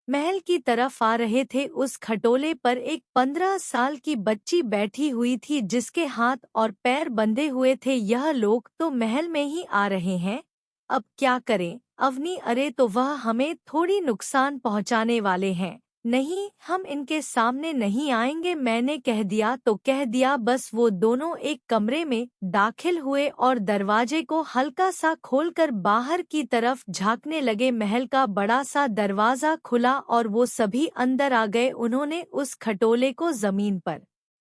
महल की तरफ आ रहे थे। उस खटोले पर एक 15 साल की बच्ची बैठी हुई थी जिसके हाथ और पैर बंधे हुए थे। यह लोग तो महल में ही आ रहे हैं, अब क्या करें अवनी? अरे तो वह हमें थोड़ी नुकसान पहुंचाने वाले हैं। नहीं, हम इनके सामने नहीं आएंगे। मैंने कह दिया तो कह दिया। बस वो दोनों एक कमरे में दाखिल हुए और दरवाजे को हल्का सा खोलकर बाहर की तरफ झांकने लगे। महल का बड़ा सा दरवाजा खुला और वो सभी अंदर आ गए। उन्होंने उस खटोले को जमीन पर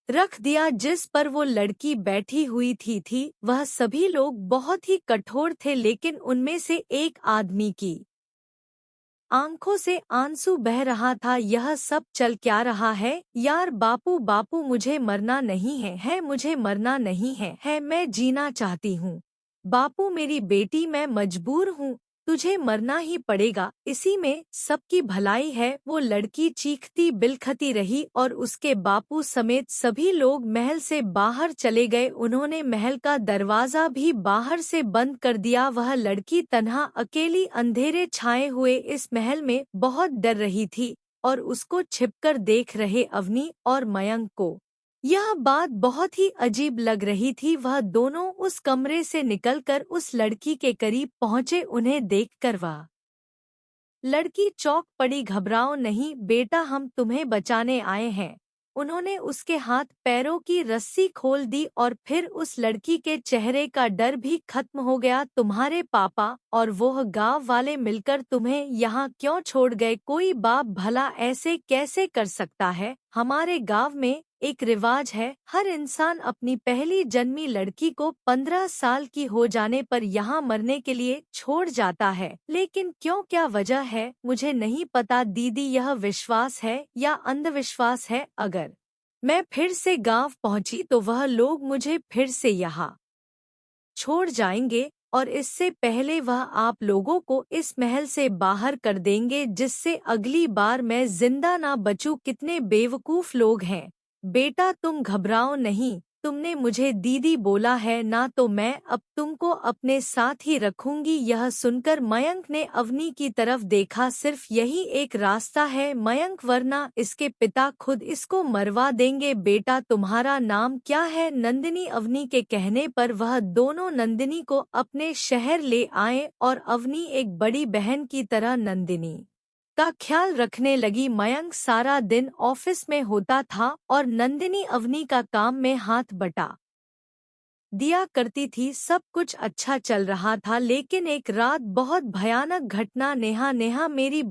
रख दिया जिस पर वो लड़की बैठी हुई थी। वह सभी लोग बहुत ही कठोर थे, लेकिन उनमें से एक आदमी की आंखों से आंसू बह रहा था। यह सब चल क्या रहा है यार? बापू बापू, मुझे मरना नहीं है मुझे मरना नहीं है मैं जीना चाहती हूँ। बापू मेरी बेटी, मैं मजबूर हूँ, तुझे मरना ही पड़ेगा, इसी में सबकी भलाई है। वो लड़की चीखती बिलखती रही और उसके बापू समेत सभी लोग महल से बाहर चले गए। उन्होंने महल का दरवाजा भी बाहर से बंद कर दिया। वह लड़की तन्हा अकेली अंधेरे छाए हुए इस महल में बहुत डर रही थी और उसको छिपकर देख रहे अवनी और मयंक को यह बात बहुत ही अजीब लग रही थी। वह दोनों उस कमरे से निकलकर उस लड़की के करीब पहुंचे। उन्हें देखकर वह लड़की चौंक पड़ी। घबराओ नहीं बेटा, हम तुम्हें बचाने आए हैं। उन्होंने उसके हाथ पैरों की रस्सी खोल दी और फिर उस लड़की के चेहरे का डर भी खत्म हो गया। तुम्हारे पापा और वो गांव वाले मिलकर तुम्हें यहाँ क्यों छोड़ गए? कोई बाप भला ऐसे कैसे कर सकता है? हमारे गांव में एक रिवाज है, हर इंसान अपनी पहली जन्मी लड़की को 15 साल की हो जाने पर यहाँ मरने के लिए छोड़ जाता है। लेकिन क्यों, क्या वजह है? मुझे नहीं पता दीदी, यह विश्वास है या अंधविश्वास है। अगर मैं फिर से गांव पहुंची तो वह लोग मुझे फिर से यहाँ छोड़ जाएंगे और इससे पहले वह आप लोगों को इस महल से बाहर कर देंगे, जिससे अगली बार मैं जिंदा ना बचूं। कितने बेवकूफ लोग हैं। बेटा तुम घबराओ नहीं, तुमने मुझे दीदी बोला है ना, तो मैं अब तुमको अपने साथ ही रखूंगी। यह सुनकर मयंक ने अवनी की तरफ देखा। सिर्फ यही एक रास्ता है मयंक, वरना इसके पिता खुद इसको मरवा देंगे। बेटा तुम्हारा नाम क्या है? नंदिनी। अवनी के कहने पर वह दोनों नंदिनी को अपने शहर ले आए और अवनी एक बड़ी बहन की तरह नंदिनी का ख्याल रखने लगी। मयंक सारा दिन ऑफिस में होता था और नंदिनी अवनी का काम में हाथ बटा दिया करती थी। सब कुछ अच्छा चल रहा था, लेकिन एक रात बहुत भयानक घटना। नेहा नेहा मेरी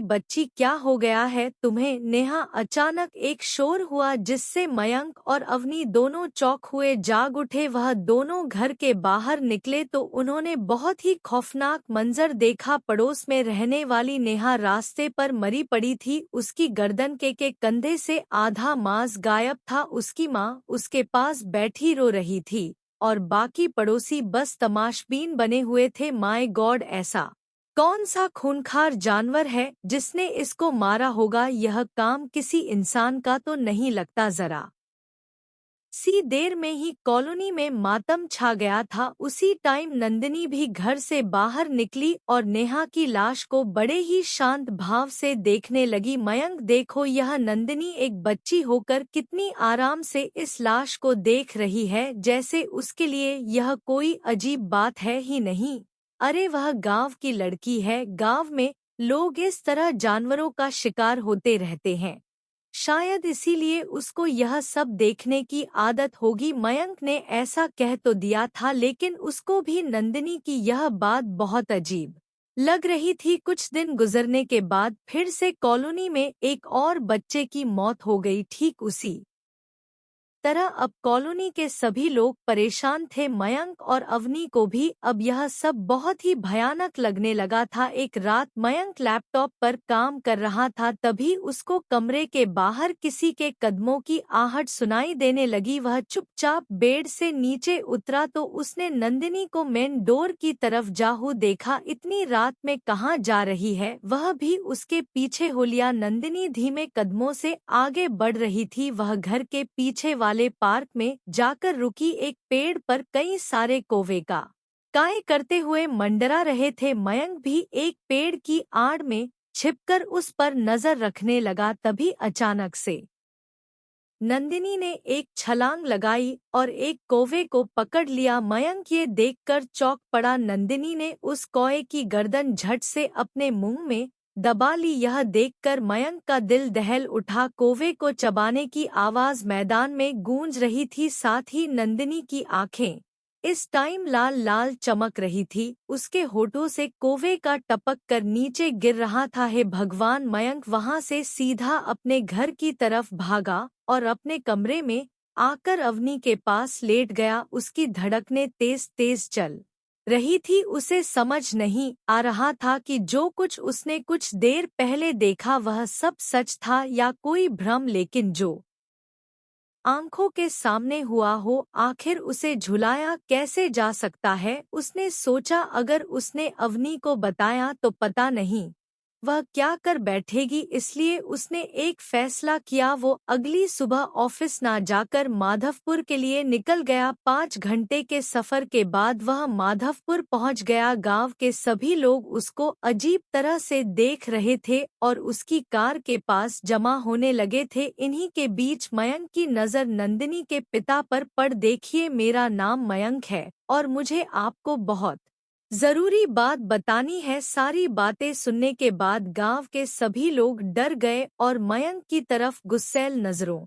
बच्ची क्या हो गया है तुम्हें? नेहा, अचानक एक शोर हुआ जिससे मयंक और अवनी दोनों चौंक हुए, जाग उठे। वह दोनों घर के बाहर निकले तो उन्होंने बहुत ही खौफनाक मंजर देखा। पड़ोस में रहने वाली नेहा रास्ते पर मरी पड़ी थी। उसकी गर्दन के कंधे से आधा मांस गायब था। उसकी माँ उसके पास बैठी रो रही थी और बाकी पड़ोसी बस तमाशबीन बने हुए थे। माय गॉड, ऐसा कौन सा खूंखार जानवर है जिसने इसको मारा होगा? यह काम किसी इंसान का तो नहीं लगता। जरा सी देर में ही कॉलोनी में मातम छा गया था। उसी टाइम नंदिनी भी घर से बाहर निकली और नेहा की लाश को बड़े ही शांत भाव से देखने लगी। मयंक देखो, यह नंदिनी एक बच्ची होकर कितनी आराम से इस लाश को देख रही है, जैसे उसके लिए यह कोई अजीब बात है ही नहीं। अरे वह गांव की लड़की है, गांव में लोग इस तरह जानवरों का शिकार होते रहते हैं, शायद इसीलिए उसको यह सब देखने की आदत होगी। मयंक ने ऐसा कह तो दिया था, लेकिन उसको भी नंदिनी की यह बात बहुत अजीब लग रही थी। कुछ दिन गुजरने के बाद फिर से कॉलोनी में एक और बच्चे की मौत हो गई। ठीक उसी तरह अब कॉलोनी के सभी लोग परेशान थे, मयंक और अवनी को भी अब यह सब बहुत ही भयानक लगने लगा था। एक रात मयंक लैपटॉप पर काम कर रहा था, तभी उसको कमरे के बाहर किसी के कदमों की आहट सुनाई देने लगी। वह चुपचाप बेड से नीचे उतरा तो उसने नंदिनी को मेन डोर की तरफ जाहू देखा। इतनी रात में कहाँ जा रही है? वह भी उसके पीछे हो लिया। नंदिनी धीमे कदमों से आगे बढ़ रही थी। वह घर के पीछे वाले पार्क में जाकर रुकी। एक पेड़ पर कई सारे कौवे का काय करते हुए मंडरा रहे थे। मयंक भी एक पेड़ की आड़ में छिपकर उस पर नजर रखने लगा। तभी अचानक से नंदिनी ने एक छलांग लगाई और एक कौवे को पकड़ लिया। मयंक ये देखकर चौंक पड़ा। नंदिनी ने उस कौवे की गर्दन झट से अपने मुंह में दबा ली। यह देखकर मयंक का दिल दहल उठा। कौवे को चबाने की आवाज मैदान में गूंज रही थी, साथ ही नंदिनी की आंखें इस टाइम लाल लाल चमक रही थी। उसके होठों से कौवे का टपक कर नीचे गिर रहा था। हे भगवान! मयंक वहां से सीधा अपने घर की तरफ भागा और अपने कमरे में आकर अवनी के पास लेट गया। उसकी धड़कनें तेज तेज चल रही थी। उसे समझ नहीं आ रहा था कि जो कुछ उसने कुछ देर पहले देखा वह सब सच था या कोई भ्रम, लेकिन जो आंखों के सामने हुआ हो आखिर उसे झुलाया कैसे जा सकता है। उसने सोचा अगर उसने अवनी को बताया तो पता नहीं वह क्या कर बैठेगी, इसलिए उसने एक फैसला किया। वो अगली सुबह ऑफिस ना जाकर माधवपुर के लिए निकल गया। 5 घंटे के सफर के बाद वह माधवपुर पहुंच गया। गांव के सभी लोग उसको अजीब तरह से देख रहे थे और उसकी कार के पास जमा होने लगे थे। इन्हीं के बीच मयंक की नज़र नंदिनी के पिता पर पड़। देखिए, मेरा नाम मयंक है और मुझे आपको बहुत जरूरी बात बतानी है। सारी बातें सुनने के बाद गांव के सभी लोग डर गए और मयंक की तरफ गुस्सैल नजरों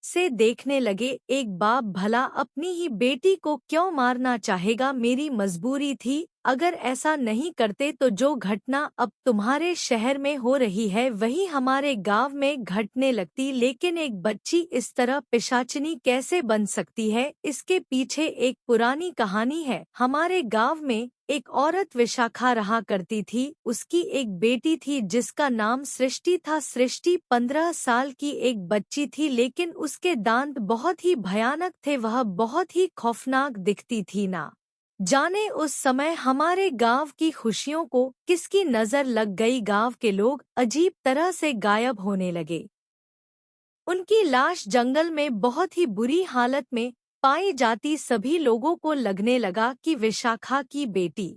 से देखने लगे। एक बाप भला अपनी ही बेटी को क्यों मारना चाहेगा? मेरी मजबूरी थी। अगर ऐसा नहीं करते तो जो घटना अब तुम्हारे शहर में हो रही है वही हमारे गांव में घटने लगती। लेकिन एक बच्ची इस तरह पिशाचिनी कैसे बन सकती है? इसके पीछे एक पुरानी कहानी है। हमारे गांव में एक औरत विशाखा रहा करती थी। उसकी एक बेटी थी जिसका नाम सृष्टि था। सृष्टि 15 साल की एक बच्ची थी, लेकिन उसके दांत बहुत ही भयानक थे। वह बहुत ही खौफनाक दिखती थी। ना जाने उस समय हमारे गांव की खुशियों को किसकी नजर लग गई। गांव के लोग अजीब तरह से गायब होने लगे। उनकी लाश जंगल में बहुत ही बुरी हालत में पाई जाती। सभी लोगों को लगने लगा कि विशाखा की बेटी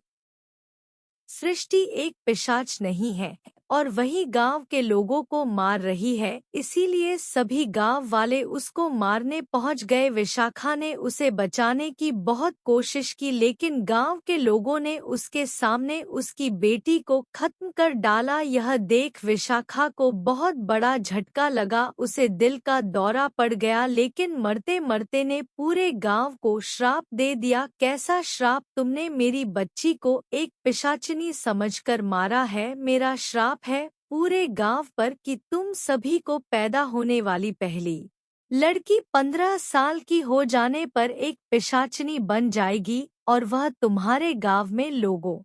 सृष्टि एक पिशाच नहीं है और वही गांव के लोगों को मार रही है। इसीलिए सभी गांव वाले उसको मारने पहुंच गए। विशाखा ने उसे बचाने की बहुत कोशिश की, लेकिन गांव के लोगों ने उसके सामने उसकी बेटी को खत्म कर डाला। यह देख विशाखा को बहुत बड़ा झटका लगा। उसे दिल का दौरा पड़ गया, लेकिन मरते मरते ने पूरे गांव को श्राप दे दिया। कैसा श्राप? तुमने मेरी बच्ची को एक पिशाचिनी समझकर मारा है। मेरा श्राप है पूरे गांव पर कि तुम सभी को पैदा होने वाली पहली लड़की 15 साल की हो जाने पर एक पिशाचिनी बन जाएगी और वह तुम्हारे गांव में लोगों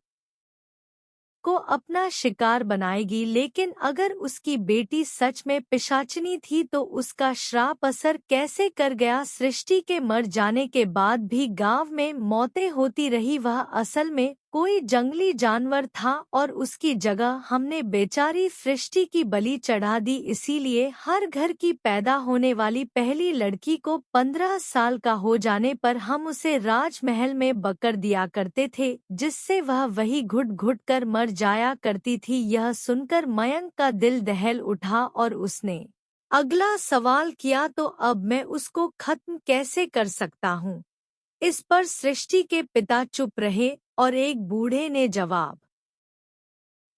को अपना शिकार बनाएगी। लेकिन अगर उसकी बेटी सच में पिशाचिनी थी तो उसका श्राप असर कैसे कर गया? सृष्टि के मर जाने के बाद भी गांव में मौतें होती रही। वह असल में कोई जंगली जानवर था और उसकी जगह हमने बेचारी सृष्टि की बलि चढ़ा दी। इसीलिए हर घर की पैदा होने वाली पहली लड़की को 15 साल का हो जाने पर हम उसे राजमहल में बकर दिया करते थे, जिससे वह वही घुट घुट कर मर जाया करती थी। यह सुनकर मयंक का दिल दहल उठा और उसने अगला सवाल किया, तो अब मैं उसको खत्म कैसे कर सकता हूँ? इस पर सृष्टि के पिता चुप रहे और एक बूढ़े ने जवाब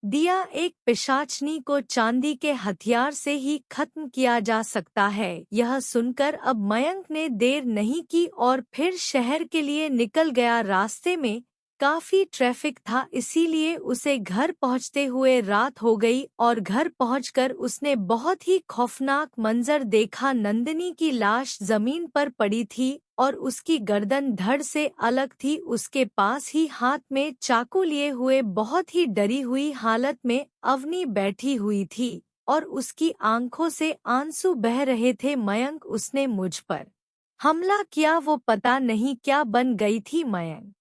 दिया, एक पिशाचनी को चांदी के हथियार से ही खत्म किया जा सकता है। यह सुनकर अब मयंक ने देर नहीं की और फिर शहर के लिए निकल गया। रास्ते में काफी ट्रैफिक था, इसीलिए उसे घर पहुंचते हुए रात हो गई और घर पहुंचकर उसने बहुत ही खौफनाक मंजर देखा। नंदिनी की लाश जमीन पर पड़ी थी और उसकी गर्दन धड़ से अलग थी। उसके पास ही हाथ में चाकू लिए हुए बहुत ही डरी हुई हालत में अवनी बैठी हुई थी और उसकी आंखों से आंसू बह रहे थे। मयंक, उसने मुझ पर हमला किया, वो पता नहीं क्या बन गई थी। मयंक